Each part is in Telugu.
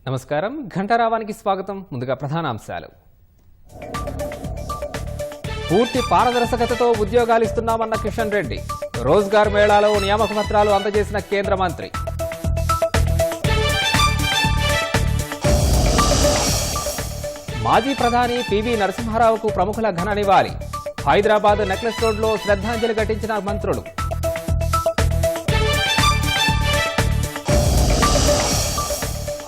నమస్కారం, ఘంటారావానికి స్వాగతం. ముందుగా ప్రధానాంశాలు. పూర్తి పారదర్శకతతో ఉద్యోగాలు ఇస్తున్నామన్న కిషన్ రెడ్డి. రోజ్గార్ మేళాలో నియామక పత్రాలు అందజేసిన కేంద్ర మంత్రి. మాజీ ప్రధాని పివి నరసింహారావుకు ప్రముఖుల ఘన నివాళి. హైదరాబాద్ నెక్లెస్ రోడ్లో శ్రద్ధాంజలి ఘటించిన మంత్రులు.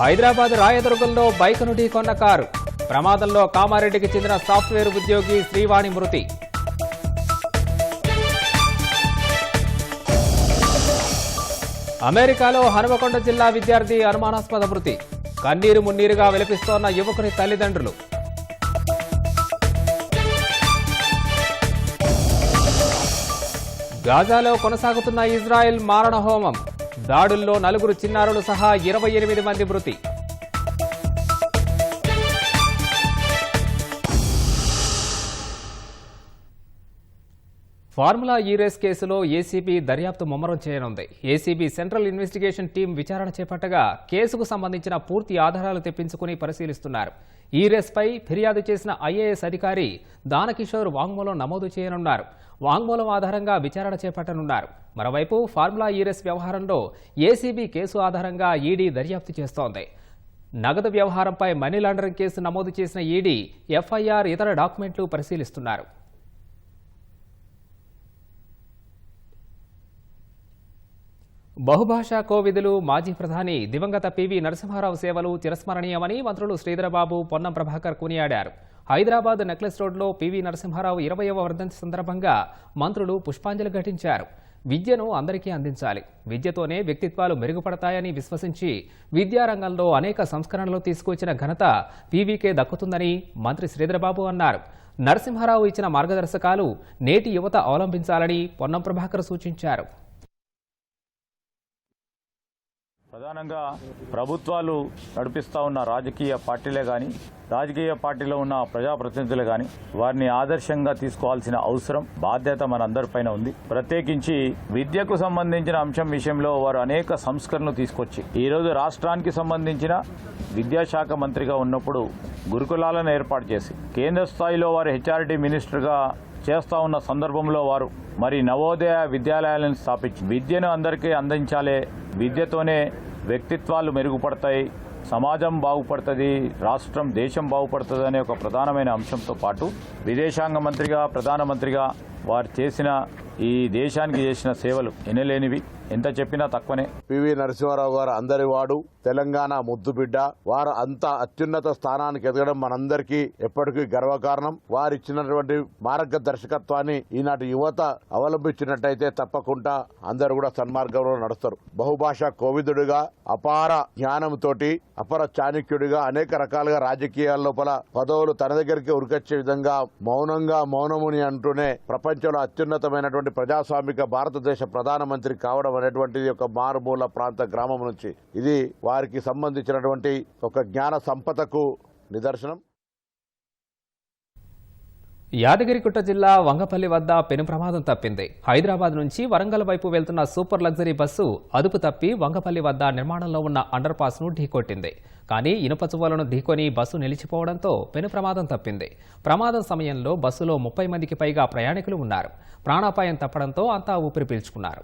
హైదరాబాద్ రాయదుర్గంలో బైక్ను ఢీకొన్న కారు. ప్రమాదంలో కామారెడ్డికి చెందిన సాఫ్ట్వేర్ ఉద్యోగి శ్రీవాణి మృతి. అమెరికాలో హనుమకొండ జిల్లా విద్యార్థి అనుమానాస్పద మృతి. కన్నీరు మున్నీరుగా విలపిస్తోన్న యువకుని తల్లిదండ్రులు. గాజాలో కొనసాగుతున్న ఇజ్రాయెల్ మారణ హోమం. దాడుల్లో 4 చిన్నారులు సహా 28 మంది మృతి. ఫార్ములా ఈ రేస్ కేసులో ఏసీబీ దర్యాప్తు ముమ్మరం చేయనుంది. ఏసీబీ సెంట్రల్ ఇన్వెస్టిగేషన్ టీం విచారణ చేపట్టగా కేసుకు సంబంధించిన పూర్తి ఆధారాలు తెప్పించుకుని పరిశీలిస్తున్నారు. ఈ రేస్పై ఫిర్యాదు చేసిన ఐఏఎస్ అధికారి దానకిషోర్ వాంగ్మూలం నమోదు చేయనున్నారు. వాంగ్మూలం ఆధారంగా విచారణ చేపట్టనున్నారు. మరోవైపు ఫార్ములా ఈ రేస్ వ్యవహారంలో ఏసీబీ కేసు ఆధారంగా ఈడీ దర్యాప్తు చేస్తోంది. నగదు వ్యవహారంపై మనీ లాండరింగ్ కేసు నమోదు చేసిన ఈడీ ఎఫ్ఐఆర్, ఇతర డాక్యుమెంట్లు పరిశీలిస్తున్నారు. బహుభాషా కోవిదులు మాజీ ప్రధాని దివంగత పివి నరసింహారావు సేవలు చిరస్మరణీయమని మంత్రులు శ్రీధరబాబు, పొన్నం ప్రభాకర్ కొనియాడారు. హైదరాబాద్ నెక్లెస్ రోడ్లో పివి నరసింహారావు 20వ వర్ధంతి సందర్భంగా మంత్రులు పుష్పాంజలి ఘటించారు. విద్యను అందరికీ అందించాలి, విద్యతోనే వ్యక్తిత్వాలు మెరుగుపడతాయని విశ్వసించి విద్యారంగంలో అనేక సంస్కరణలు తీసుకొచ్చిన ఘనత పీవీకే దక్కుతుందని మంత్రి శ్రీధరబాబు అన్నారు. నరసింహారావు ఇచ్చిన మార్గదర్శకాలు నేటి యువత అవలంబించాలని పొన్నం ప్రభాకర్ సూచించారు. ప్రధానంగా ప్రభుత్వాలు నడిపిస్తూ ఉన్న రాజకీయ పార్టీలే కానీ, రాజకీయ పార్టీలో ఉన్న ప్రజాప్రతినిధులు కానీ వారిని ఆదర్శంగా తీసుకోవాల్సిన అవసరం, బాధ్యత మనందరిపైన ఉంది. ప్రత్యేకించి విద్యకు సంబంధించిన అంశం విషయంలో వారు అనేక సంస్కరణలు తీసుకొచ్చి ఈరోజు రాష్ట్రానికి సంబంధించిన విద్యాశాఖ మంత్రిగా ఉన్నప్పుడు గురుకులాలను ఏర్పాటు చేసి కేంద్ర స్థాయిలో వారు హెచ్ఆర్డీ మినిస్టర్గా చేస్తూ ఉన్న సందర్భంలో వారు మరి నవోదయ విద్యాలయాలను స్థాపించి విద్యను అందరికీ అందించాలి, విద్యతోనే వ్యక్తిత్వాలు మెరుగుపడతాయి, సమాజం బాగుపడుతుంది, రాష్ట్రం దేశం బాగుపడుతుంది అనే ఒక ప్రధానమైన అంశంతో పాటు విదేశాంగ మంత్రిగా, ప్రధానమంత్రిగా వారు చేసిన ఈ దేశానికి చేసిన సేవలు ఎనలేనివి, ఎంత చెప్పినా తక్కువనే. పివి నరసింహారావు గారు అందరి వాడు, తెలంగాణ ముద్దుబిడ్డ. వారు అంత అత్యున్నత స్థానానికి ఎదగడం మనందరికీ ఎప్పటికీ గర్వకారణం. వారు ఇచ్చినటువంటి మార్గదర్శకత్వాన్ని ఈనాటి యువత అవలంబించినట్టయితే తప్పకుండా అందరూ కూడా సన్మార్గంలో నడుస్తారు. బహుభాషా కోవిదుడిగా, అపార జ్ఞానంతోటి, అపర చాణక్యుడిగా అనేక రకాలుగా రాజకీయాల లోపల పదవులు తన దగ్గరికి ఉరికొచ్చే విధంగా మౌనముని అంటూనే ప్రపంచంలో అత్యున్నతమైనటువంటి ప్రజాస్వామిక భారతదేశ ప్రధానమంత్రి కావడం అనేటువంటిది ఒక మారుమూల ప్రాంత గ్రామం నుంచి ఇది వారికి సంబంధించినటువంటి ఒక జ్ఞాన సంపదకు నిదర్శనం. యాదగిరిగుట్ట జిల్లా వంగపల్లి వద్ద పెను ప్రమాదం తప్పింది. హైదరాబాద్ నుంచి వరంగల్ వైపు వెళ్తున్న సూపర్ లగ్జరీ బస్సు అదుపు తప్పి వంగపల్లి వద్ద నిర్మాణంలో ఉన్న అండర్ పాస్ ను ఢీకొట్టింది. కానీ ఇనుప చువ్వలను ఢీకొని బస్సు నిలిచిపోవడంతో పెను ప్రమాదం తప్పింది. ప్రమాదం సమయంలో బస్సులో 30 మందికి పైగా ప్రయాణికులు ఉన్నారు. ప్రాణాపాయం తప్పడంతో అంతా ఊపిరి పీల్చుకున్నారు.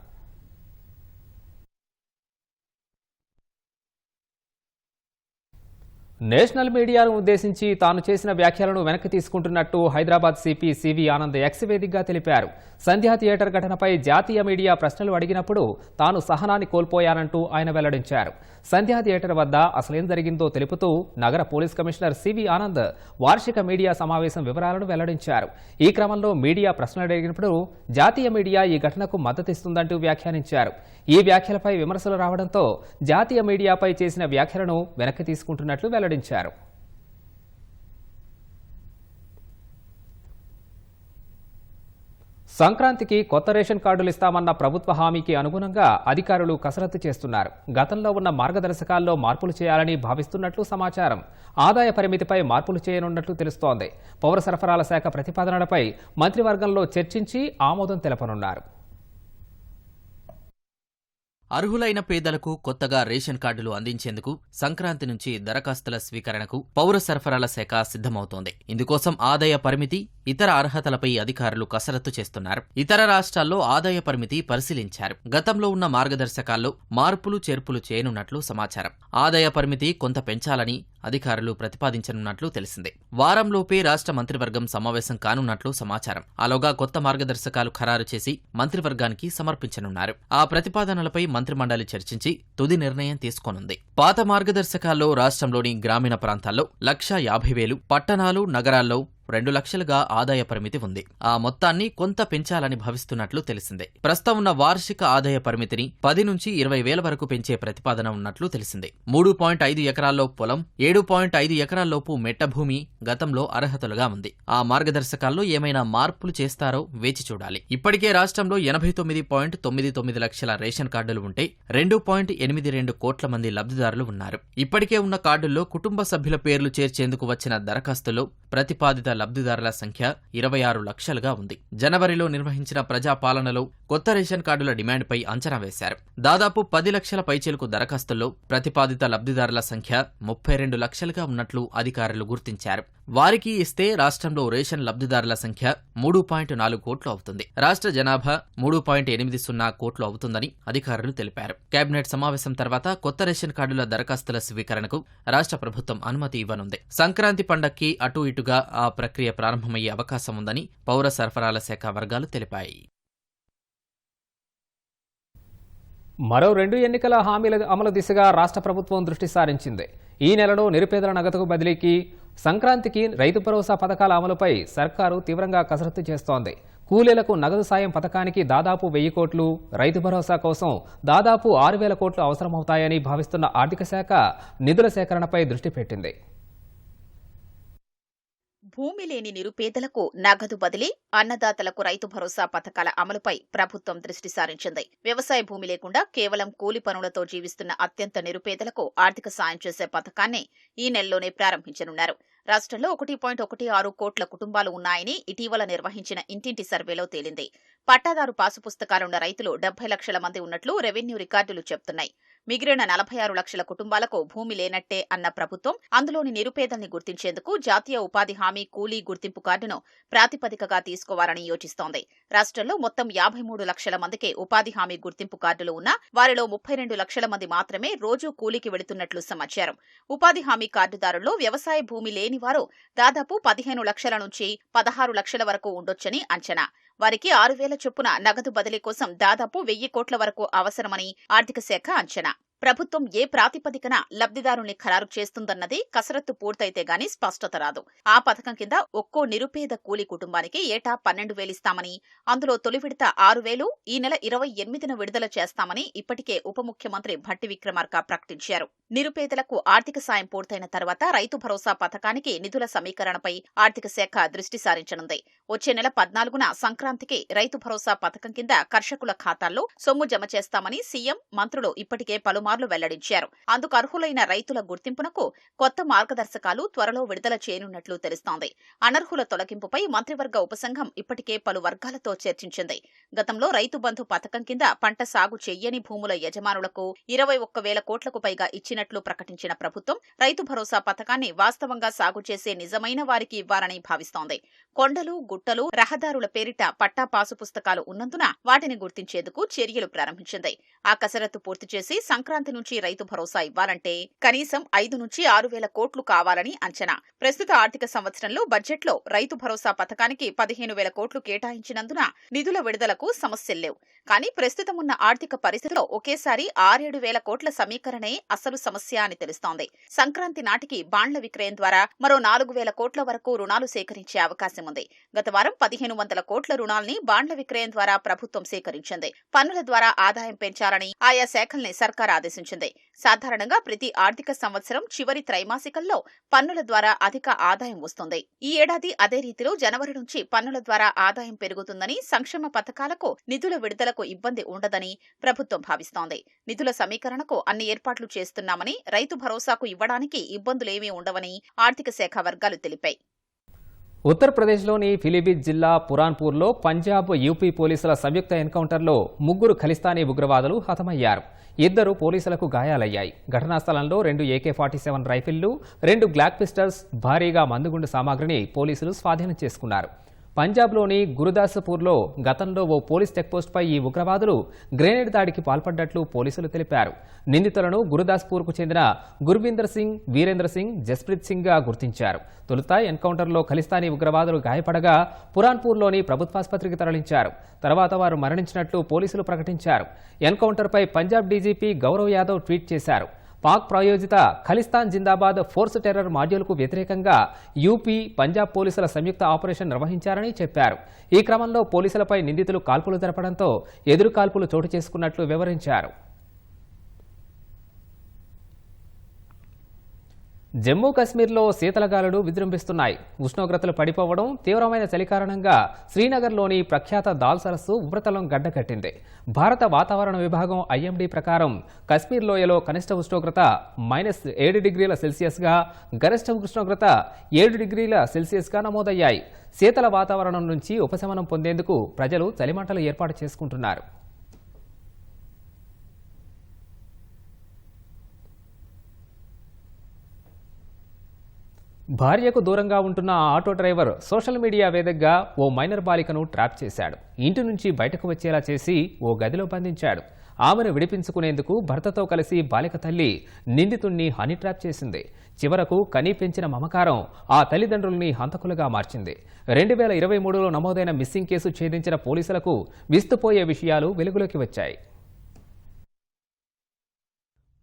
నేషనల్ మీడియాను ఉద్దేశించి తాను చేసిన వ్యాఖ్యలను వెనక్కి తీసుకుంటున్నట్టు Hyderabad CP CV Anand X వేదికగా తెలిపారు. సంధ్యా థియేటర్ ఘటనపై జాతీయ మీడియా ప్రశ్నలు అడిగినప్పుడు తాను సహనాన్ని కోల్పోయానంటూ ఆయన వెల్లడించారు. సంధ్యా థియేటర్ వద్ద అసలేం జరిగిందో తెలుపుతూ నగర పోలీస్ కమిషనర్ సివి ఆనంద్ వార్షిక మీడియా సమావేశం వివరాలను వెల్లడించారు. ఈ క్రమంలో మీడియా ప్రశ్నలు అడిగినప్పుడు జాతీయ మీడియా ఈ ఘటనకు మద్దతిస్తుందంటూ వ్యాఖ్యానించారు. ఈ వ్యాఖ్యలపై విమర్శలు రావడంతో జాతీయ మీడియాపై చేసిన వ్యాఖ్యలను వెనక్కి తీసుకుంటున్నట్లు వెల్లడించారు. సంక్రాంతికి కొత్త రేషన్ కార్డులు ఇస్తామన్న ప్రభుత్వ హామీకి అనుగుణంగా అధికారులు కసరత్తు చేస్తున్నారు. గతంలో ఉన్న మార్గదర్శకాల్లో మార్పులు చేయాలని భావిస్తున్నట్లు సమాచారం. ఆదాయ పరిమితిపై మార్పులు చేయనున్నట్లు తెలుస్తోంది. పౌర సరఫరాల శాఖ ప్రతిపాదనలపై మంత్రివర్గంలో చర్చించి ఆమోదం తెలపనున్నారు. అర్హులైన పేదలకు కొత్తగా రేషన్ కార్డులు అందించేందుకు సంక్రాంతి నుంచి దరఖాస్తుల స్వీకరణకు పౌర సరఫరాల శాఖ సిద్ధమవుతోంది. ఇందుకోసం ఆదాయ పరిమితి, ఇతర అర్హతలపై అధికారులు కసరత్తు చేస్తున్నారు. ఇతర రాష్ట్రాల్లో ఆదాయ పరిమితి పరిశీలించారు. గతంలో ఉన్న మార్గదర్శకాల్లో మార్పులు చేర్పులు చేయనున్నట్లు సమాచారం. ఆదాయ పరిమితి కొంత పెంచాలని అధికారులు ప్రతిపాదించనున్నట్లు తెలిసిందే. వారంలోపే రాష్ట్ర మంత్రివర్గం సమావేశం కానున్నట్లు సమాచారం. ఆలోగా కొత్త మార్గదర్శకాలు ఖరారు చేసి మంత్రివర్గానికి సమర్పించనున్నారు. ఆ ప్రతిపాదనలపై మంత్రిమండలి చర్చించి తుది నిర్ణయం తీసుకోనుంది. పాత మార్గదర్శకాల్లో రాష్ట్రంలోని గ్రామీణ ప్రాంతాల్లో 1,50,000, పట్టణాలు, నగరాల్లో 2 లక్షలుగా ఆదాయ పరిమితి ఉంది. ఆ మొత్తాన్ని కొంత పెంచాలని భావిస్తున్నట్లు తెలిసిందే. ప్రస్తుతం ఉన్న వార్షిక ఆదాయ పరిమితిని 10 నుంచి 20,000 వరకు పెంచే ప్రతిపాదన ఉన్నట్లు తెలిసిందే. 3.5 ఎకరాల్లో పొలం, 7.5 ఎకరాల్లోపు మెట్టభూమి గతంలో అర్హతలుగా ఉంది. ఆ మార్గదర్శకాల్లో ఏమైనా మార్పులు చేస్తారో వేచి చూడాలి. ఇప్పటికే రాష్ట్రంలో 89.99 లక్షల రేషన్ కార్డులు ఉంటే 2.82 కోట్ల మంది లబ్ధిదారులు ఉన్నారు. ఇప్పటికే ఉన్న కార్డుల్లో కుటుంబ సభ్యుల పేర్లు చేర్చేందుకు వచ్చిన దరఖాస్తులో ప్రతిపాదిత లబ్ధిదారుల సంఖ్య 26 లక్షలుగా ఉంది. జనవరిలో నిర్వహించిన ప్రజాపాలనలో కొత్త రేషన్ కార్డుల డిమాండ్పై అంచనా వేశారు. దాదాపు 10 లక్షల పైచిలుకు దరఖాస్తుల్లో ప్రతిపాదిత లబ్ధిదారుల సంఖ్య 32 లక్షలుగా ఉన్నట్లు అధికారులు గుర్తించారు. వారికి ఇస్తే రాష్ట్రంలో రేషన్ లబ్ధిదారుల సంఖ్య 3.4 కోట్లు అవుతుంది. రాష్ట్ర జనాభా 3.80 కోట్లు అవుతుందని అధికారులు తెలిపారు. కేబినెట్ సమావేశం తర్వాత కొత్త రేషన్ కార్డుల దరఖాస్తుల స్వీకరణకు రాష్ట్ర ప్రభుత్వం అనుమతి ఇవ్వనుంది. సంక్రాంతి పండక్కి అటూ ఇటుగా ఆ ప్రక్రియ ప్రారంభమయ్యే అవకాశం ఉందని పౌర సరఫరాల శాఖ వర్గాలు తెలిపాయి. మరో 2 ఎన్నికల హామీల అమలు దిశగా రాష్ట్ర ప్రభుత్వం దృష్టి సారించింది. ఈ నెలలో నిరుపేదల నగదుకు బదిలీకి, సంక్రాంతికి రైతు భరోసా పథకాల అమలుపై సర్కారు తీవ్రంగా కసరత్తు చేస్తోంది. కూలీలకు నగదు సాయం పథకానికి దాదాపు 1,000 కోట్లు, రైతు భరోసా కోసం దాదాపు 6,000 కోట్లు అవసరమవుతాయని భావిస్తున్న ఆర్థిక శాఖ నిధుల సేకరణపై దృష్టి పెట్టింది. భూమి లేని నిరుపేదలకు నగదు బదిలీ, అన్నదాతలకు రైతు భరోసా పథకాల అమలుపై ప్రభుత్వం దృష్టి సారించింది. వ్యవసాయ భూమి లేకుండా కేవలం కూలి పనులతో జీవిస్తున్న అత్యంత నిరుపేదలకు ఆర్థిక సాయం చేసే పథకాన్ని ఈ నెలలోనే ప్రారంభించనున్నారు. రాష్ట్రంలో 1.16 కోట్ల కుటుంబాలు ఉన్నాయని ఇటీవల నిర్వహించిన ఇంటింటి సర్వేలో తేలింది. పట్టాదారు పాసు పుస్తకాలున్న రైతులు 70 లక్షల మంది ఉన్నట్లు రెవెన్యూ రికార్డులు చెప్తున్నాయి. మిగిలిన 46 లక్షల కుటుంబాలకు భూమి లేనట్టే అన్న ప్రభుత్వం అందులోని నిరుపేదల్ని గుర్తించేందుకు జాతీయ ఉపాధి హామీ కూలీ గుర్తింపు కార్డును ప్రాతిపదికగా తీసుకోవాలని యోచిస్తోంది. రాష్ట్రంలో మొత్తం 53 లక్షల మందికి ఉపాధి హామీ గుర్తింపు కార్డులు ఉన్నా వారిలో 32 లక్షల మంది మాత్రమే రోజూ కూలీకి వెళుతున్నట్లు సమాచారం. ఉపాధి హామీ కార్డుదారుల్లో వ్యవసాయ భూమి లేని వారు దాదాపు 15 లక్షల నుంచి 16 లక్షల వరకు ఉండొచ్చని అంచనా. వారికి 6,000 చొప్పున నగదు బదిలీ కోసం దాదాపు 1,000 కోట్ల వరకు అవసరమని ఆర్థిక శాఖ అంచనా. ప్రభుత్వం ఏ ప్రాతిపదికన లబ్ధిదారుల్ని ఖరారు చేస్తుందన్నది కసరత్తు పూర్తయితే గాని స్పష్టత రాదు. ఆ పథకం కింద ఒక్కో నిరుపేద కూలీ కుటుంబానికి ఏటా 12,000 ఇస్తామని, అందులో తొలి విడత 6,000 ఈ నెల 28న విడుదల చేస్తామని ఇప్పటికే ఉప ముఖ్యమంత్రి భట్టి విక్రమార్క ప్రకటించారు. నిరుపేదలకు ఆర్థిక సాయం పూర్తయిన తర్వాత రైతు భరోసా పథకానికి నిధుల సమీకరణపై ఆర్థిక శాఖ దృష్టి సారించనుంది. వచ్చే నెల 14న సంక్రాంతికి రైతు భరోసా పథకం కింద కర్షకుల ఖాతాల్లో సొమ్ము జమ చేస్తామని సీఎం, మంత్రులు ఇప్పటికే పలుమార్లు వెల్లడించారు. అందుకు అర్హులైన రైతుల గుర్తింపునకు కొత్త మార్గదర్శకాలు త్వరలో విడుదల చేయనున్నట్లు తెలుస్తోంది. అనర్హుల తొలగింపుపై మంత్రివర్గ ఉపసంఘం ఇప్పటికే పలు వర్గాలతో చర్చించింది. గతంలో రైతు బంధు పథకం కింద పంట సాగు చెయ్యని భూముల యజమానులకు 21,000 కోట్లకు పైగా ఇచ్చినట్లు ప్రకటించిన ప్రభుత్వం రైతు భరోసా పథకాన్ని వాస్తవంగా సాగు చేసే నిజమైన వారికి ఇవ్వాలని భావిస్తోంది. కొండలు, గుట్టలు, రహదారుల పేరిట పట్టా పాసు పుస్తకాలు ఉన్నందున వాటిని గుర్తించేందుకు చర్యలు ప్రారంభించింది. ఆ కసరత్తు పూర్తి చేసి సంక్రాంతి నుంచి రైతు భరోసా ఇవ్వాలంటే కనీసం 5 నుంచి 6,000 కోట్లు కావాలని అంచనా. ప్రస్తుత ఆర్థిక సంవత్సరంలో బడ్జెట్లో రైతు భరోసా పథకానికి 15,000 కోట్లు కేటాయించినందున నిధుల విడుదలకు సమస్యల్లేవు. కానీ ప్రస్తుతం ఉన్న ఆర్థిక పరిస్థితిలో ఒకేసారి 6,000 కోట్ల సమీకరణే అసలు సమస్య అని తెలుస్తోంది. సంక్రాంతి నాటికి బాండ్ల విక్రయం ద్వారా మరో 4,000 కోట్ల వరకు రుణాలు సేకరించే అవకాశం ఉంది. గత వారం 1,500 కోట్ల రుణాల్ని బాండ్ల విక్రయం ద్వారా ప్రభుత్వం సేకరించింది. పన్నుల ద్వారా ఆదాయం పెంచాలని ఆయా శాఖల్ని సర్కార్ ఆదేశించింది. ఆదేశించింది. సాధారణంగా ప్రతి ఆర్థిక సంవత్సరం చివరి త్రైమాసికంలో పన్నుల ద్వారా అధిక ఆదాయం వస్తుంది. ఈ ఏడాది అదే రీతిలో జనవరి నుంచి పన్నుల ద్వారా ఆదాయం పెరుగుతుందని, సంక్షేమ పథకాలకు నిధుల విడుదలకు ఇబ్బంది ఉండదని ప్రభుత్వం భావిస్తోంది. నిధుల సమీకరణకు అన్ని ఏర్పాట్లు చేస్తున్నామని, రైతు భరోసాకు ఇవ్వడానికి ఇబ్బందులేమీ ఉండవని ఆర్థిక శాఖ వర్గాలు తెలిపాయి. ఉత్తరప్రదేశ్లోని పిలిభిత్ జిల్లా పురాన్పూర్లో పంజాబ్, యూపీ పోలీసుల సంయుక్త ఎన్కౌంటర్లో 3 ఖలిస్తానీ ఉగ్రవాదులు హతమయ్యారు. 2 పోలీసులకు గాయాలయ్యాయి. ఘటనా స్థలంలో 2 AK-47 రైఫిళ్లు, 2 గ్లాక్ పిస్టల్స్, భారీగా మందుగుండు సామాగ్రిని పోలీసులు స్వాధీనం చేసుకున్నారు. పంజాబ్లోని గురుదాసపూర్లో గతంలో ఓ పోలీస్ చెక్పోస్టుపై ఈ ఉగ్రవాదులు గ్రెనేడ్ దాడికి పాల్పడ్డట్లు పోలీసులు తెలిపారు. నిందితులను గురుదాస్పూర్కు చెందిన గుర్వీందర్ సింగ్, వీరేంద్ర సింగ్, జస్ప్రీత్ సింగ్గా గుర్తించారు. తొలుత ఎన్కౌంటర్లో ఖలిస్తానీ ఉగ్రవాదులు గాయపడగా పురాన్పూర్లోని ప్రభుత్వాసుపత్రికి తరలించారు. తర్వాత వారు మరణించినట్లు పోలీసులు ప్రకటించారు. ఎన్కౌంటర్పై పంజాబ్ డీజీపీ గౌరవ్ యాదవ్ ట్వీట్ చేశారు. పాక్ ప్రాయోజిత ఖలిస్తాన్ జిందాబాద్ ఫోర్స్ టెర్రర్ మాడ్యూల్కు వ్యతిరేకంగా యూపీ, పంజాబ్ పోలీసుల సంయుక్త ఆపరేషన్ నిర్వహించారని చెప్పారు. ఈ క్రమంలో పోలీసులపై నిందితులు కాల్పులు జరపడంతో ఎదురు కాల్పులు చోటు చేసుకున్నట్లు వివరించారు. జమ్మూ కశ్మీర్లో శీతలగాలులు విజృంభిస్తున్నాయి. ఉష్ణోగ్రతలు పడిపోవడం, తీవ్రమైన చలి కారణంగా శ్రీనగర్లోని ప్రఖ్యాత దాల్ సరస్సు ఉపరితలం గడ్డకట్టింది. భారత వాతావరణ విభాగం IMD ప్రకారం కశ్మీర్ లోయలో కనిష్ట ఉష్ణోగ్రత -7 డిగ్రీల సెల్సియస్గా, గరిష్ట ఉష్ణోగ్రత 7 డిగ్రీల సెల్సియస్గా నమోదయ్యాయి. శీతల వాతావరణం నుంచి ఉపశమనం పొందేందుకు ప్రజలు చలిమంటలు ఏర్పాటు చేసుకుంటున్నారు. భార్యకు దూరంగా ఉంటున్న ఆటో డ్రైవర్ సోషల్ మీడియా వేదికగా ఓ మైనర్ బాలికను ట్రాప్ చేశాడు. ఇంటి నుంచి బయటకు వచ్చేలా చేసి ఓ గదిలో బంధించాడు. ఆమెను విడిపించుకునేందుకు భర్తతో కలిసి బాలిక తల్లి నిందితుణ్ణి హనీ ట్రాప్ చేసింది. చివరకు కనీ పెంచిన మమకారం ఆ తల్లిదండ్రుల్ని హంతకులుగా మార్చింది. 2023లో నమోదైన మిస్సింగ్ కేసు ఛేదించిన పోలీసులకు విస్తుపోయే విషయాలు వెలుగులోకి వచ్చాయి.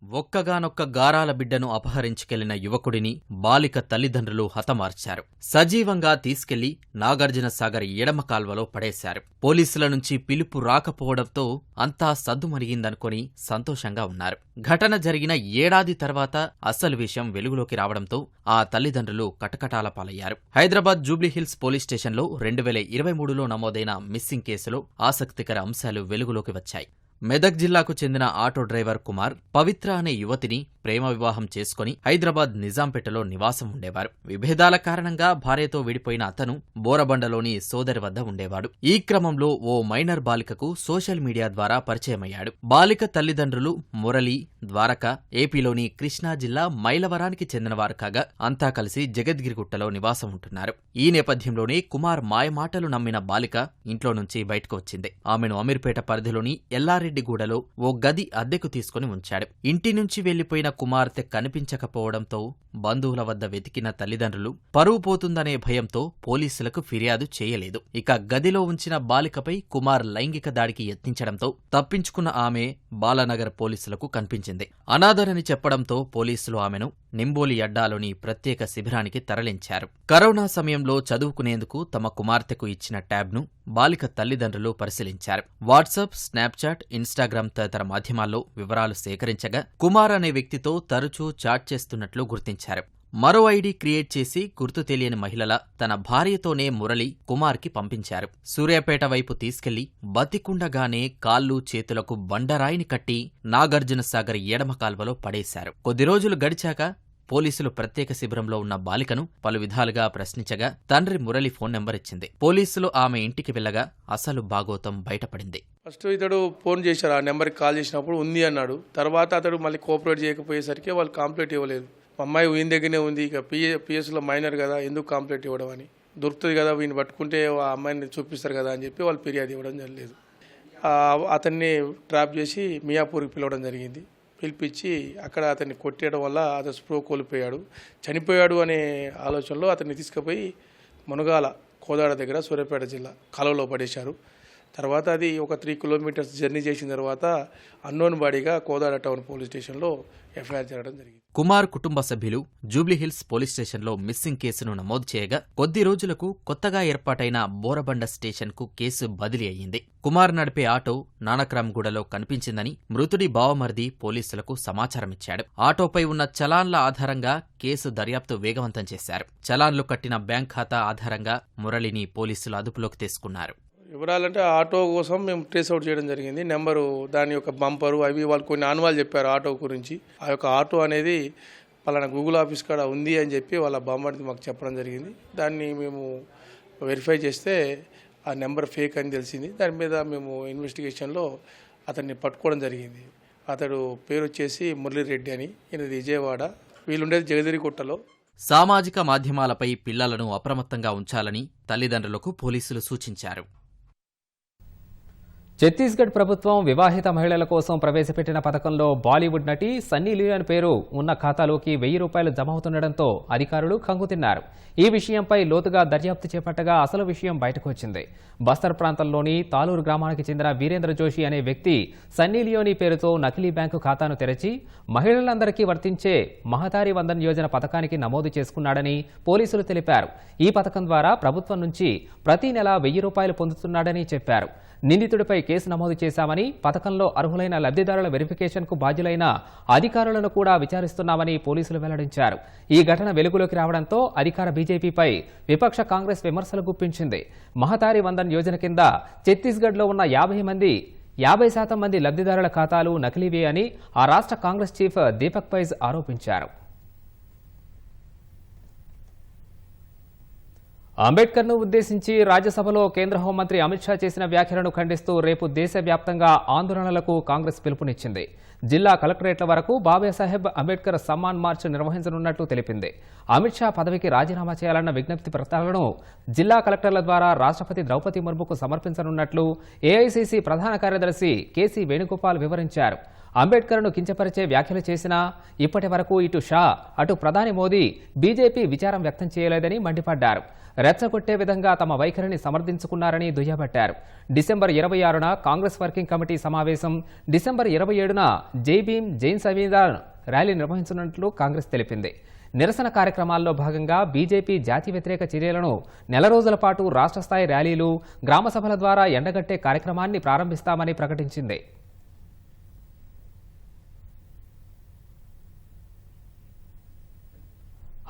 ఒక్కగానొక్క గారాల బిడ్డను అపహరించుకెళ్లిన యువకుడిని బాలిక తల్లిదండ్రులు హతమార్చారు. సజీవంగా తీసుకెళ్లి నాగార్జున సాగర్ ఎడమ కాల్వలో పడేశారు. పోలీసుల నుంచి పిలుపు రాకపోవడంతో అంతా సద్దుమణిగిందనుకుని సంతోషంగా ఉన్నారు. ఘటన జరిగిన ఏడాది తర్వాత అసలు విషయం వెలుగులోకి రావడంతో ఆ తల్లిదండ్రులు కటకటాల పాలయ్యారు. హైదరాబాద్ జూబ్లీహిల్స్ పోలీస్ స్టేషన్లో 2023లో నమోదైన మిస్సింగ్ కేసులో ఆసక్తికర అంశాలు వెలుగులోకి వచ్చాయి. మెదక్ జిల్లాకు చెందిన ఆటో డ్రైవర్ కుమార్ పవిత్ర అనే యువతిని ప్రేమ వివాహం చేసుకుని హైదరాబాద్ నిజాంపేటలో నివాసం ఉండేవారు. విభేదాల కారణంగా భార్యతో విడిపోయిన అతను బోరబండలోని సోదరి వద్ద ఉండేవాడు. ఈ క్రమంలో ఓ మైనర్ బాలికకు సోషల్ మీడియా ద్వారా పరిచయమయ్యాడు. బాలిక తల్లిదండ్రులు మురళి, ద్వారక ఏపీలోని కృష్ణా జిల్లా మైలవరానికి చెందినవారు కాగా అంతా కలిసి జగద్గిరిగుట్టలో నివాసం ఉంటున్నారు. ఈ నేపథ్యంలోనే కుమార్ మాయమాటలు నమ్మిన బాలిక ఇంట్లో నుంచి బయటకు వచ్చింది. ఆమెను అమీర్పేట పరిధిలోని ఎల్లారెడ్డిగూడలో ఓ గది అద్దెకు తీసుకుని ఉంచాడు. ఇంటి నుంచి వెళ్లిపోయిన కుమార్తె కనిపించకపోవడంతో బంధువుల వద్ద వెతికిన తల్లిదండ్రులు పరువు పోతుందనే భయంతో పోలీసులకు ఫిర్యాదు చేయలేదు. ఇక గదిలో ఉంచిన బాలికపై కుమార్ లైంగిక దాడికి యత్నించడంతో తప్పించుకున్న ఆమె బాలానగర్ పోలీసులకు కనిపించింది. అనాథరని చెప్పడంతో పోలీసులు ఆమెను నింబోలి అడ్డాలోని ప్రత్యేక శిబిరానికి తరలించారు. కరోనా సమయంలో చదువుకునేందుకు తమ కుమార్తెకు ఇచ్చిన ట్యాబ్ను బాలిక తల్లిదండ్రులు పరిశీలించారు. వాట్సాప్, స్నాప్చాట్, ఇన్స్టాగ్రామ్ తదితర మాధ్యమాల్లో వివరాలు సేకరించగా కుమార్ అనే వ్యక్తితో తరచూ చాట్ చేస్తున్నట్లు గుర్తించారు. మరో ఐడీ క్రియేట్ చేసి గుర్తు తెలియని మహిళల తన భార్యతోనే మురళి కుమార్కి పంపించారు. సూర్యాపేట వైపు తీసుకెళ్లి బతికుండగానే కాళ్ళు చేతులకు బండరాయిని కట్టి నాగార్జున సాగర్ ఎడమ కాల్వలో పడేశారు. కొద్ది రోజులు గడిచాక పోలీసులు ప్రత్యేక శిబిరంలో ఉన్న బాలికను పలు విధాలుగా ప్రశ్నించగా తండ్రి మురళి ఫోన్ నెంబర్ ఇచ్చింది. పోలీసులు ఆమె ఇంటికి వెళ్లగా అసలు భాగోతం బయటపడింది. ఫస్ట్ ఇతడు ఫోన్ చేశారు. ఆ నెంబర్కి కాల్ చేసినప్పుడు ఉంది అన్నాడు. తర్వాత అతడు మళ్ళీ కోఆపరేట్ చేయకపోయేసరికి వాళ్ళు కంప్లైంట్ ఇవ్వలేదు. అమ్మాయి ఈయన దగ్గరనే ఉంది, ఇక పిఎస్లో మైనర్ కదా, ఎందుకు కంప్లైంట్ ఇవ్వడం అని, దొరుకుతుంది కదా, వీడిని పట్టుకుంటే ఆ అమ్మాయిని చూపిస్తారు కదా అని చెప్పి వాళ్ళు ఫిర్యాదు ఇవ్వడం జరగలేదు. అతన్ని ట్రాప్ చేసి మియాపూర్కి పిలవడం జరిగింది. పిలిపించి అక్కడ అతన్ని కొట్టేయడం వల్ల అతను స్ప్రో కోల్పోయాడు, చనిపోయాడు అనే ఆలోచనలో అతన్ని తీసుకుపోయి మునగాల కోదాడ దగ్గర సూర్యాపేట జిల్లా కాలువలో పడేశారు. తర్వాత అది ఒక 3 కిలోమీటర్స్ జర్నీ చేసిన తర్వాత అన్నోన్ బాడీగా కోదాడ టౌన్ పోలీస్ స్టేషన్లో ఎఫ్ఐఆర్ జరగడం జరిగింది. కుమార్ కుటుంబ సభ్యులు జూబ్లీహిల్స్ పోలీస్ స్టేషన్లో మిస్సింగ్ కేసును నమోదు చేయగా కొద్ది రోజులకు కొత్తగా ఏర్పాటైన బోరబండ స్టేషన్కు కేసు బదిలీ అయ్యింది. కుమార్ నడిపే ఆటో నానక్రామ్గూడలో కనిపించిందని మృతుడి బావమరిది పోలీసులకు సమాచారమిచ్చాడు. ఆటోపై ఉన్న చలాన్ల ఆధారంగా కేసు దర్యాప్తు వేగవంతం చేశారు. చలాన్లు కట్టిన బ్యాంక్ ఖాతా ఆధారంగా మురళిని పోలీసులు అదుపులోకి తీసుకున్నారు. వివరాలంటే ఆటో కోసం మేము ట్రేస్ అవుట్ చేయడం జరిగింది. నెంబరు, దాని యొక్క బంపరు, అవి వాళ్ళు కొన్ని ఆన్వాళ్ళు చెప్పారు ఆటో గురించి. ఆ యొక్క ఆటో అనేది పలానా గూగుల్ ఆఫీస్ కాడ ఉంది అని చెప్పి వాళ్ళ బామ్మడిది మాకు చెప్పడం జరిగింది. దాన్ని మేము వెరిఫై చేస్తే ఆ నెంబర్ ఫేక్ అని తెలిసింది. దాని మీద మేము ఇన్వెస్టిగేషన్లో అతన్ని పట్టుకోవడం జరిగింది. అతడు పేరు వచ్చేసి మురళిరెడ్డి అని, ఈయనది విజయవాడ, వీళ్ళుండేది జగదిరిగుట్టలో. సామాజిక మాధ్యమాలపై పిల్లలను అప్రమత్తంగా ఉంచాలని తల్లిదండ్రులకు పోలీసులు సూచించారు. ఛత్తీస్గఢ్ ప్రభుత్వం వివాహిత మహిళల కోసం ప్రవేశపెట్టిన పథకంలో బాలీవుడ్ నటి సన్నీ లియోన్ పేరు ఉన్న ఖాతాలోకి 1000 రూపాయలు జమ అవుతుండటంతో అధికారులు కంగుతిన్నారు. ఈ విషయంపై లోతుగా దర్యాప్తు చేపట్టగా అసలు విషయం బయటకు వచ్చింది. బస్తర్ ప్రాంతంలోని తాలూరు గ్రామానికి చెందిన వీరేంద్ర జోషి అనే వ్యక్తి సన్నీ లియోని పేరుతో నకిలీ బ్యాంకు ఖాతాను తెరచి మహిళలందరికీ వర్తించే మహతారి వందన్ యోజన పథకానికి నమోదు చేసుకున్నాడని పోలీసులు తెలిపారు. ఈ పథకం ద్వారా ప్రభుత్వం నుంచి ప్రతి నెల 1000 రూపాయలు పొందుతున్నాడని చెప్పారు. నిందితుడిపై కేసు నమోదు చేశామని, పథకంలో అర్హులైన లబ్ధిదారుల వెరిఫికేషన్కు బాధ్యులైన అధికారులను కూడా విచారిస్తున్నామని పోలీసులు వెల్లడించారు. ఈ ఘటన వెలుగులోకి రావడంతో అధికార బీజేపీపై విపక్ష కాంగ్రెస్ విమర్శలు గుప్పించింది. మహతారి వందన్ యోజన కింద ఛత్తీస్గఢ్లో ఉన్న 50% మంది లబ్ధిదారుల ఖాతాలు నకిలీవే అని ఆ రాష్ట్ర కాంగ్రెస్ చీఫ్ దీపక్ పైజ్ ఆరోపించారు. అంబేద్కర్ను ఉద్దేశించి రాజ్యసభలో కేంద్ర హోంమంత్రి అమిత్ షా చేసిన వ్యాఖ్యలను ఖండిస్తూ రేపు దేశవ్యాప్తంగా ఆందోళనలకు కాంగ్రెస్ పిలుపునిచ్చింది. జిల్లా కలెక్టరేట్ల వరకు బాబాసాహెబ్ అంబేద్కర్ సమ్మాన్ మార్చ్ నిర్వహించనున్నట్లు తెలిపింది. అమిత్ షా పదవికి రాజీనామా చేయాలన్న విజ్ఞప్తి పత్రాలను జిల్లా కలెక్టర్ల ద్వారా రాష్ట్రపతి ద్రౌపది ముర్ముకు సమర్పించనున్నట్లు ఏఐసీసీ ప్రధాన కార్యదర్శి కేసీ వేణుగోపాల్ వివరించారు. అంబేద్కర్ను కించపరిచే వ్యాఖ్యలు చేసినా ఇప్పటి వరకు ఇటు షా అటు ప్రధాని మోదీ బీజేపీ విచారం వ్యక్తం చేయలేదని మండిపడ్డారు. రెచ్చగొట్టే విధంగా తమ వైఖరిని సమర్థించుకున్నారని దుయ్యబట్టారు. డిసెంబర్ 26న కాంగ్రెస్ వర్కింగ్ కమిటీ సమావేశం, డిసెంబర్ 27న జై భీమ్ జై సంవిధాన్ ర్యాలీ నిర్వహించనున్నట్లు కాంగ్రెస్ తెలిపింది. నిరసన కార్యక్రమాల్లో భాగంగా బీజేపీ జాతి వ్యతిరేక చర్యలను నెల రోజుల పాటు రాష్ట్ర స్థాయి ర్యాలీలు, గ్రామ సభల ద్వారా ఎండగట్టే కార్యక్రమాన్ని ప్రారంభిస్తామని ప్రకటించింది.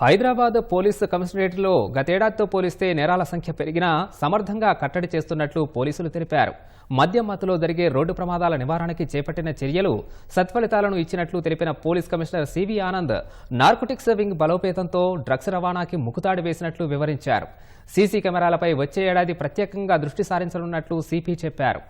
హైదరాబాద్ పోలీసు కమిషనరేట్లో గతేడాదితో పోలిస్తే నేరాల సంఖ్య పెరిగినా సమర్థంగా కట్టడి చేస్తున్నట్లు పోలీసులు తెలిపారు. మద్యం మత్తులో జరిగే రోడ్డు ప్రమాదాల నివారణకి చేపట్టిన చర్యలు సత్ఫలితాలను ఇచ్చినట్లు తెలిపిన police commissioner CV Anand narcotics wing బలోపేతంతో డ్రగ్స్ రవాణాకి ముకుతాడు వేసినట్లు వివరించారు. సీసీ కెమెరాలపై వచ్చే ఏడాది ప్రత్యేకంగా దృష్టి సారించనున్నట్లు సిపి చెప్పారు.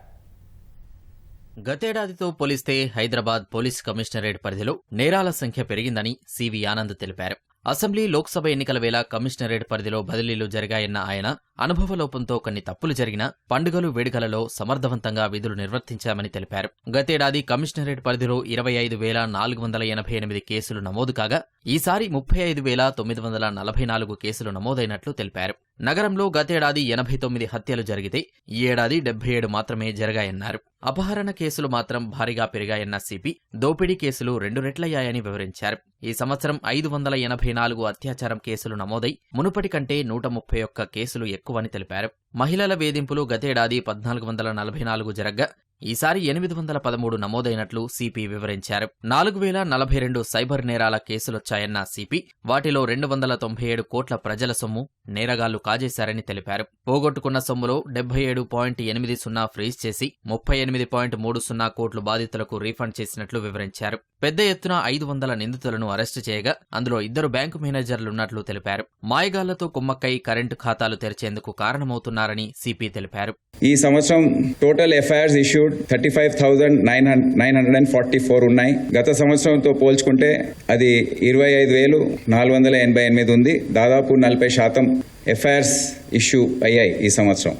గతేడాదితో పోలిస్తే హైదరాబాద్ పోలీస్ కమిషనరేట్ పరిధిలో నేరాల సంఖ్య పెరిగిందని సివి ఆనంద్ తెలిపారు. అసెంబ్లీ, లోక్సభ ఎన్నికల వేళ కమిషనరేట్ పరిధిలో బదిలీలు జరిగాయన్న ఆయన అనుభవలోపంతో కొన్ని తప్పులు జరిగినా పండుగలు, వేడుకలలో సమర్థవంతంగా విధులు నిర్వర్తించామని తెలిపారు. గతేడాది కమిషనరేట్ పరిధిలో 25,488 కేసులు నమోదు కాగా ఈసారి 35,944 కేసులు నమోదైనట్లు తెలిపారు. నగరంలో గతేడాది 89 హత్యలు జరిగితే ఈ ఏడాది 77 మాత్రమే జరిగాయన్నారు. అపహరణ కేసులు మాత్రం భారీగా పెరిగాయన్న సిపి దోపిడీ కేసులు 2 రెట్లయ్యాయని వివరించారు. ఈ సంవత్సరం 584 అత్యాచారం కేసులు నమోదై మునుపటి కంటే 131 కేసులు ఎక్కువని తెలిపారు. మహిళల వేధింపులు గతేడాది 1444 జరగ్గా ఈసారి 813 నమోదైనట్లు సిపి వివరించారు. 4042 సైబర్ నేరాల కేసులొచ్చాయన్న సిపి వాటిలో 297 కోట్ల ప్రజల సొమ్ము నేరగాళ్లు కాజేశారని తెలిపారు. పోగొట్టుకున్న సొమ్ములో 77.80 ఫ్రీజ్ చేసి 38.30 కోట్లు బాధితులకు రీఫండ్ చేసినట్లు వివరించారు. పెద్ద ఎత్తున 500 నిందితులను అరెస్టు చేయగా అందులో 2 బ్యాంకు మేనేజర్లున్నట్లు తెలిపారు. మాయగాళ్లతో కుమ్మక్కై కరెంటు ఖాతాలు తెరిచేందుకు కారణమవుతున్నారని సిపి తెలిపారు. ఈ సంవత్సరం టోటల్ ఎఫ్ఐఆర్స్ ఇష్యూడ్ 35,944 ఉన్నాయి. గత సంవత్సరంతో పోల్చుకుంటే అది 25,488 ఉంది. దాదాపు 40% ఎఫ్ఐఆర్స్ ఇష్యూ అయ్యాయి ఈ సంవత్సరం.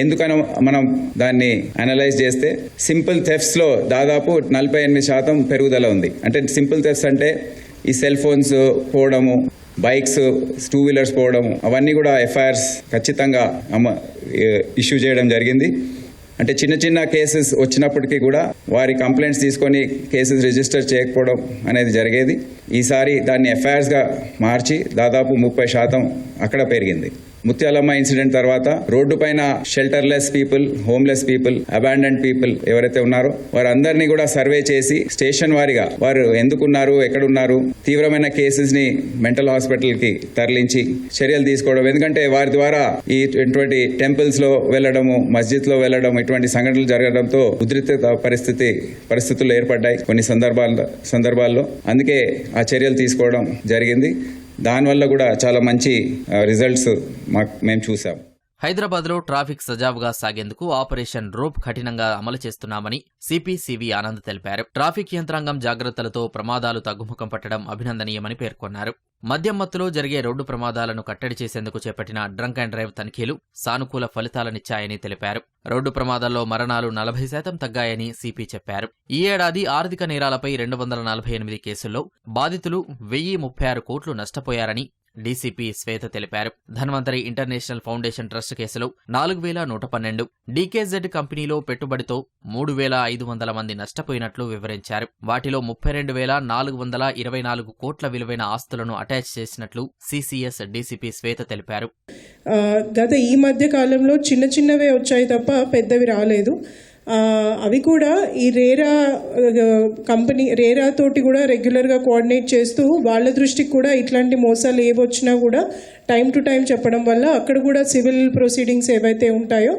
ఎందుకని మనం దాన్ని అనలైజ్ చేస్తే సింపుల్ థెఫ్ట్స్ లో దాదాపు 48% పెరుగుదల ఉంది. అంటే సింపుల్ థెఫ్ట్స్ అంటే ఈ సెల్ ఫోన్స్ పోవడము, బైక్స్, 2 వీలర్స్ పోవడము, అవన్నీ కూడా ఎఫ్ఐఆర్స్ ఖచ్చితంగా ఇష్యూ చేయడం జరిగింది. అంటే చిన్న చిన్న కేసెస్ వచ్చినప్పటికీ కూడా వారి కంప్లైంట్స్ తీసుకొని కేసెస్ రిజిస్టర్ చేయకపోవడం అనేది జరిగేది. ఈసారి దాన్ని ఎఫ్ఐఆర్స్గా మార్చి దాదాపు 30% అక్కడ పెరిగింది. ముత్యాలమ్మ ఇన్సిడెంట్ తర్వాత రోడ్డు పైన shelterless people, homeless people, abandoned people ఎవరైతే ఉన్నారో వారందరినీ కూడా సర్వే చేసి స్టేషన్ వారీగా వారు ఎందుకున్నారు, ఎక్కడున్నారు, తీవ్రమైన కేసెస్ ని మెంటల్ హాస్పిటల్ కి తరలించి చర్యలు తీసుకోవడం. ఎందుకంటే వారి ద్వారా ఇటువంటి టెంపుల్స్ లో వెళ్లడము, మస్జిద్ లో వెళ్లడం, ఇటువంటి సంఘటనలు జరగడంతో ఉద్రిక్త పరిస్థితులు ఏర్పడ్డాయి కొన్ని సందర్భాల్లో. అందుకే ఆ చర్యలు తీసుకోవడం జరిగింది. దానివల్ల కూడా చాలా మంచి రిజల్ట్స్ మేము చూసాం. హైదరాబాద్లో ట్రాఫిక్ సజావుగా సాగేందుకు ఆపరేషన్ రోప్ కఠినంగా అమలు చేస్తున్నామని సిపి సివి ఆనంద్ తెలిపారు. ట్రాఫిక్ యంత్రాంగం జాగ్రత్తలతో ప్రమాదాలు తగ్గుముఖం పట్టడం అభినందనీయమని పేర్కొన్నారు. మద్యం మత్తులో జరిగే రోడ్డు ప్రమాదాలను కట్టడి చేసేందుకు చేపట్టిన డ్రంక్ అండ్ డ్రైవ్ తనిఖీలు సానుకూల ఫలితాలనిచ్చాయని తెలిపారు. రోడ్డు ప్రమాదాల్లో మరణాలు 40% తగ్గాయని సిపి చెప్పారు. ఈ ఏడాది ఆర్థిక నేరాలపై 248 కేసుల్లో బాధితులు 1036 కోట్లు నష్టపోయారని డీసీపీ శ్వేత తెలిపారు. ధన్వంతరి ఇంటర్నేషనల్ ఫౌండేషన్ ట్రస్ట్ కేసులో 4112, డీకేజెడ్ కంపెనీలో పెట్టుబడితో 3500 మంది నష్టపోయినట్లు వివరించారు. వాటిలో 32,424 కోట్ల విలువైన ఆస్తులను అటాచ్ చేసినట్లు సిసిఎస్ డీసీపీ శ్వేత తెలిపారు. గత ఈ మధ్య కాలంలో చిన్నవే వచ్చాయి తప్ప పెద్దవి రాలేదు. అవి కూడా ఈ రేరా తోటి కూడా రెగ్యులర్గా కోఆర్డినేట్ చేస్తూ వాళ్ళ దృష్టికి కూడా ఇట్లాంటి మోసాలు ఏవొచ్చినా కూడా టైం టు టైం చెప్పడం వల్ల అక్కడ కూడా సివిల్ ప్రొసీడింగ్స్ ఏవైతే ఉంటాయో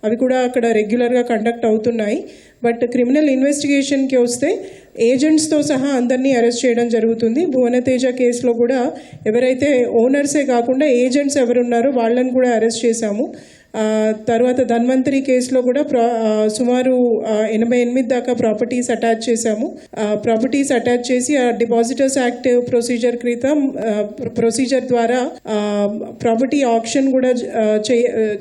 అవి కూడా అక్కడ రెగ్యులర్గా కండక్ట్ అవుతున్నాయి. బట్ క్రిమినల్ ఇన్వెస్టిగేషన్కి వస్తే ఏజెంట్స్తో సహా అందరినీ అరెస్ట్ చేయడం జరుగుతుంది. భువనతేజ కేసులో కూడా ఎవరైతే ఓనర్సే కాకుండా ఏజెంట్స్ ఎవరున్నారో వాళ్ళని కూడా అరెస్ట్ చేశాము. తర్వాత ధన్వంతరి కేసులో కూడా సుమారు 88 దాకా ప్రాపర్టీస్ అటాచ్ చేశాము. ప్రాపర్టీస్ అటాచ్ చేసి ఆ డిపాజిటర్స్ యాక్ట్ ప్రొసీజర్ ద్వారా ప్రాపర్టీ ఆక్షన్ కూడా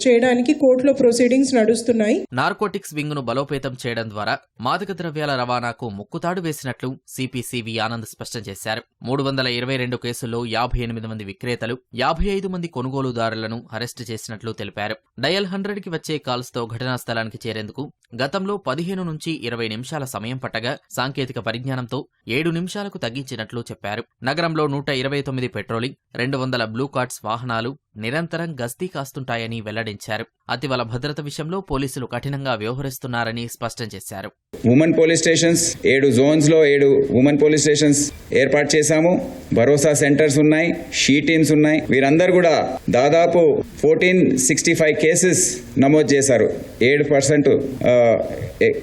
చేయడానికి కోర్టులో ప్రొసీడింగ్స్ నడుస్తున్నాయి. నార్కోటిక్స్ వింగ్ను బలోపేతం చేయడం ద్వారా మాదక ద్రవ్యాల రవాణాకు ముక్కుతాడు వేసినట్లు సిపిసివి ఆనంద్ స్పష్టం చేశారు. 322 కేసుల్లో 58 మంది విక్రేతలు, 55 మంది కొనుగోలుదారులను అరెస్టు చేసినట్లు తెలిపారు. డయల్ 100కి వచ్చే కాల్స్తో ఘటనా స్థలానికి చేరేందుకు గతంలో 15 నుంచి 20 నిమిషాల సమయం పట్టగా సాంకేతిక పరిజ్ఞానంతో 7 నిమిషాలకు తగ్గించినట్లు చెప్పారు. నగరంలో 129 పెట్రోలింగ్, 200 బ్లూ కార్డ్స్ వాహనాలు నిరంతరం గస్తీ కాస్తుంటాయని వెల్లడించారు. అతివల భద్రత విషయంలో పోలీసులు కఠినంగా వ్యవహరిస్తున్నారని స్పష్టం చేశారు. ఉమెన్ పోలీస్ స్టేషన్స్ 7 జోన్స్ లో 7 ఉమెన్ పోలీస్ స్టేషన్స్ ఏర్పాటు చేశాము. భరోసా సెంటర్స్ ఉన్నాయి, షీ టీమ్స్ ఉన్నాయి. వీరందరూ కూడా దాదాపు 1465 కేసెస్ నమోదు చేశారు. 7%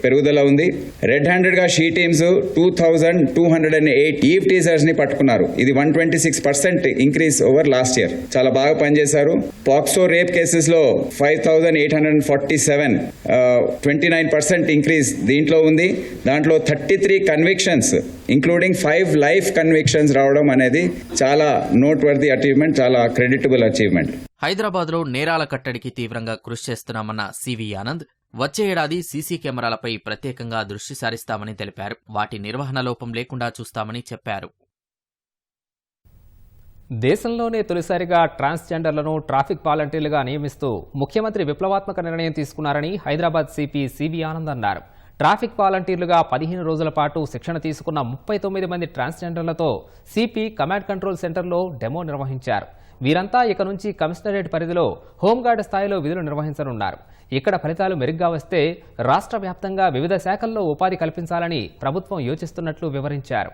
పెరుగుదల ఉంది. రెడ్ హ్యాండెడ్ గా షీ టీమ్స్ 2208 ఈవ్ టీజర్స్ ని పట్టుకున్నారు. ఇది 126% ఇంక్రీజ్ ఓవర్ లాస్ట్ ఇయర్. చాలా బాగా పనిచేశారు. పాక్సో రేప్ కేసెస్ లో 5847, 29% ఇంక్రీజ్ దీంట్లో ఉంది. దాంట్లో 33 కన్విక్షన్స్ ఇంక్లూడింగ్ 5 లైఫ్ కన్విక్షన్స్ రావడం అనేది చాలా నోట్ వర్ది అచీవ్మెంట్, చాలా క్రెడిటబుల్ అచీవ్మెంట్. హైదరాబాద్లో నేరాల కట్టడికి తీవ్రంగా కృషి చేస్తున్నామన్న సివి ఆనంద్ వచ్చే ఏడాది సీసీ కెమెరాలపై ప్రత్యేకంగా దృష్టి సారిస్తామని తెలిపారు. వాటి నిర్వహణ లోపం లేకుండా చూస్తామని చెప్పారు. దేశంలోనే తొలిసారిగా ట్రాన్స్జెండర్లను ట్రాఫిక్ వాలంటీర్లుగా నియమిస్తూ ముఖ్యమంత్రి విప్లవాత్మక నిర్ణయం తీసుకున్నారని హైదరాబాద్ సిపి సివి ఆనంద్ అన్నారు. ట్రాఫిక్ వాలంటీర్లుగా 15 రోజుల పాటు శిక్షణ తీసుకున్న 39 మంది ట్రాన్స్జెండర్లతో సిపి కమాండ్ కంట్రోల్ సెంటర్లో డెమో నిర్వహించారు. వీరంతా ఇక నుంచి కమిషనరేట్ పరిధిలో హోంగార్డు స్థాయిలో విధులు నిర్వహించనున్నారు. ఇక్కడ ఫలితాలు మెరుగ్గా వస్తే రాష్ట్ర వ్యాప్తంగా వివిధ శాఖల్లో ఉపాధి కల్పించాలని ప్రభుత్వం యోచిస్తున్నట్లు వివరించారు.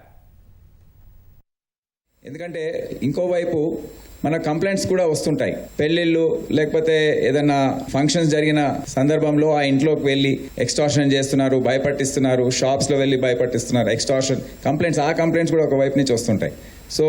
ఎందుకంటే ఇంకోవైపు మన కంప్లైంట్స్ కూడా వస్తుంటాయి. పెళ్లిళ్ళు లేకపోతే ఏదైనా ఫంక్షన్స్ జరిగిన సందర్భంలో ఆ ఇంట్లోకి వెళ్ళి ఎక్స్టార్షన్ చేస్తున్నారు, భయపట్టిస్తున్నారు, షాప్స్లో వెళ్ళి భయపట్టిస్తున్నారు, ఎక్స్టార్షన్ కంప్లైంట్స్. ఆ కంప్లైంట్స్ కూడా ఒకవైపు నుంచి వస్తుంటాయి. So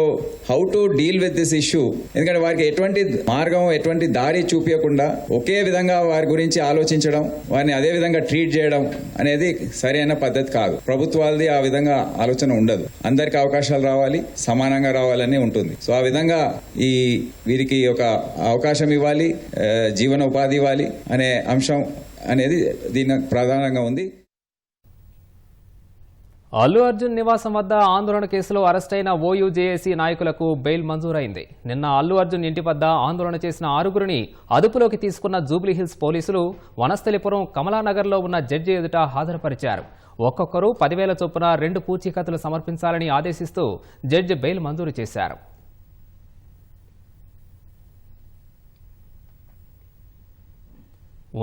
how to deal with this issue? ఎందుకంటే వారికి ఎటువంటి మార్గం, ఎటువంటి దారి చూపించకుండా ఒకే విధంగా వారి గురించి ఆలోచించడం, వారిని అదే విధంగా ట్రీట్ చేయడం అనేది సరైన పద్ధతి కాదు. ప్రభుత్వాలది ఆ విధంగా ఆలోచన ఉండదు. అందరికి అవకాశాలు రావాలి, సమానంగా రావాలని ఉంటుంది. సో ఆ విధంగా వీరికి ఒక అవకాశం ఇవ్వాలి, జీవన ఉపాధి ఇవ్వాలి అనే అంశం అనేది దీని ప్రధానంగా ఉంది. అల్లు అర్జున్ నివాసం వద్ద ఆందోళన కేసులో అరెస్టైన ఓయూజేఏసీ నాయకులకు బెయిల్ మంజూరైంది. నిన్న అల్లు అర్జున్ ఇంటి వద్ద ఆందోళన చేసిన 6గురిని అదుపులోకి తీసుకున్న జూబ్లీహిల్స్ పోలీసులు వనస్థలిపురం కమలానగర్లో ఉన్న జడ్జి ఎదుట హాజరుపరిచారు. ఒక్కొక్కరు 10,000 చొప్పున 2 పూచీకత్తులు సమర్పించాలని ఆదేశిస్తూ జడ్జి బెయిల్ మంజూరు చేశారు.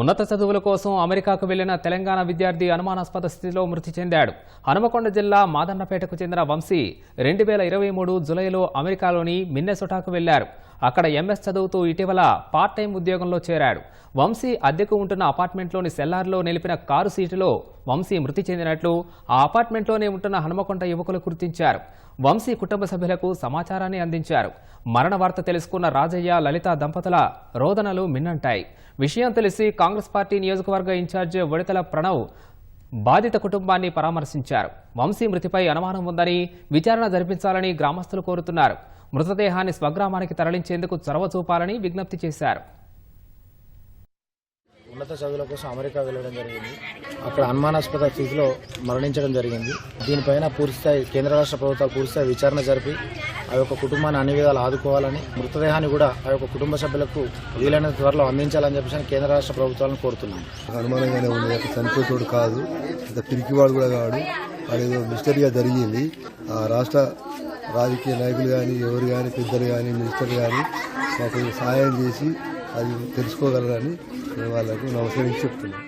ఉన్నత చదువుల కోసం అమెరికాకు వెళ్లిన తెలంగాణ విద్యార్థి అనుమానాస్పద స్థితిలో మృతి చెందాడు. హనుమకొండ జిల్లా మాదన్నపేటకు చెందిన వంశీ 2023 జులైలో అమెరికాలోని మిన్నెసోటాకు వెళ్లారు. అక్కడ ఎంఎస్ చదువుతూ ఇటీవల పార్ట్ టైం ఉద్యోగంలో చేరాడు. వంశీ అద్దెకు ఉంటున్న అపార్ట్మెంట్లోని సెల్లార్లో నిలిపిన కారు సీటులో వంశీ మృతి చెందినట్లు ఆ అపార్ట్మెంట్లోనే ఉంటున్న హనుమకొండ యువకులు గుర్తించారు. వంశీ కుటుంబ సభ్యులకు సమాచారాన్ని అందించారు. మరణ వార్త తెలుసుకున్న రాజయ్య, లలిత దంపతుల రోదనలు మిన్నంటాయి. విషయం తెలిసి కాంగ్రెస్ పార్టీ నియోజకవర్గ ఇన్ఛార్జ్ వడితల ప్రణవ్ బాధిత కుటుంబాన్ని పరామర్శించారు. వంశీ మృతిపై అనుమానం ఉందని విచారణ జరిపించాలని గ్రామస్తులు కోరుతున్నారు. మృతదేహాన్ని స్వగ్రామానికి తరలించేందుకు చొరవ చూపాలని విజ్ఞప్తి చేశారు. ఉన్నత చదువుల కోసం అమెరికా వెళ్లడం జరిగింది. అక్కడ అనుమానాస్పద స్థితిలో మరణించడం జరిగింది. దీనిపైన పూర్తిస్థాయి కేంద్ర రాష్ట్ర ప్రభుత్వాలు పూర్తిస్థాయి విచారణ జరిపి ఆ యొక్క కుటుంబాన్ని అన్ని విధాలు ఆదుకోవాలని, మృతదేహాన్ని కూడా ఆ యొక్క కుటుంబ సభ్యులకు వీలైనంత త్వరలో అందించాలని చెప్పేసి కేంద్ర రాష్ట్ర ప్రభుత్వాలను కోరుతున్నాం. అనుమానంగానే ఉంది, చనిపోతాడు కాదు, అంత పిరికివాడు కూడా కాదు, అదేదో మిస్టరీగా జరిగింది. ఆ రాష్ట్ర రాజకీయ నాయకులు కానీ, ఎవరు కానీ, పెద్దలు కానీ, మినిస్టర్లు కానీ మాకు సహాయం చేసి అది తెలుసుకోగలరని వాళ్ళకు నమస్కరించి చెప్తున్నాం.